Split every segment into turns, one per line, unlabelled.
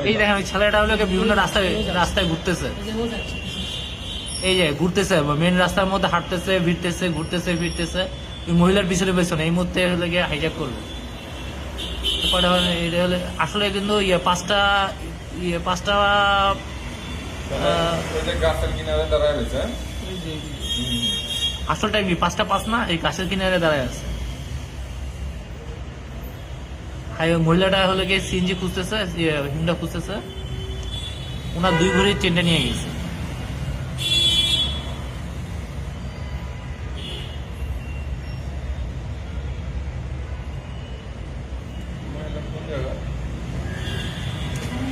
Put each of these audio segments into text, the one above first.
এই দেখেন ওই ছেলেটা হলো বিভিন্ন রাস্তায় রাস্তায় ঘুরতেছে, এই যে ঘুরতেছে মেন রাস্তার মধ্যে হাঁটতেছে, ভিড়তেছে, ঘুরতেছে, ফিরতেছে। ওই মহিলার পিছনে পেছনে এই মুহূর্তে হলে গিয়ে হাইজ্যাক করলো। এটা হলে আসলে কিন্তু পাঁচটা আসলটা কি 5টা না, এই গাছের কিনারে দাঁড়ায় আছে। মহিলাটা হলে গিয়ে সিএনজি খুঁজতেছে, হিন্ডা খুঁজতেছে, ওনার 2 ভরির চেনটা নিয়ে গেছে।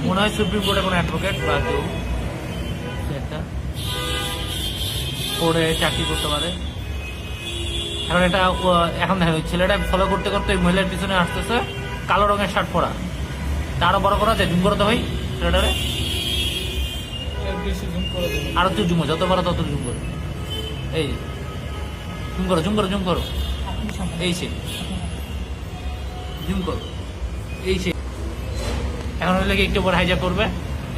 মনে হয় সুপ্রিম কোর্টে কোনো অ্যাডভোকেট বা কেউ একটা কোর্টে চাকরি করতে পারে। এখন এখন দেখেন ওই ছেলেটা ফলো করতে করতে ওই মহিলার পিছনে আসতেছে, কালো রঙের শার্ট পরা। আরো বড় করা যায়, জুম করতে হয় ছেলেটারে, আরো তুই জুম, যত বড় তত জুম করো। এই জুম করো, জুম করো, জুম করো, এই সে জুম করো, এই সে। এখন হলে একটু পর হাইজ্যাক করবে।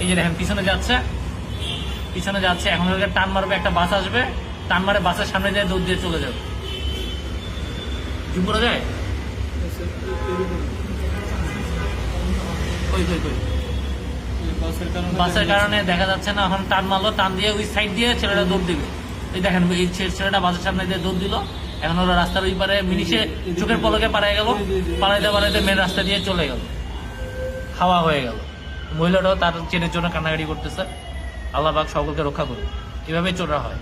এই যে দেখেন পিছনে যাচ্ছে, পিছনে যাচ্ছে। এখন হলে টান মারবে, একটা বাস আসবে, টান মারে বাসের সামনে যায়, দৌড় দিয়ে চলে যাবে। জুম করা যায়? কই কই কই বাসের কারণে দেখা যাচ্ছে না। এখন টান মারলো, টান দিয়ে ওই সাইড দিয়ে ছেলেটা দৌড় দিল। এই দেখেন এই ছেলেটা বাসের সামনে দিয়ে দৌড় দিল। এখন ওরা রাস্তার ওই পারে মিনিশে চোখের পলকে পাড়ায় গেল, পাড়াইতে পাড়াইতে মেন রাস্তা দিয়ে চলে গেল, হাওয়া হয়ে গেল। মহিলাটাও তার চেনের জন্য কান্নাকাটি করতেছে। আল্লাহ পাক সকলকে রক্ষা করুন, এভাবেই চোরা হয়।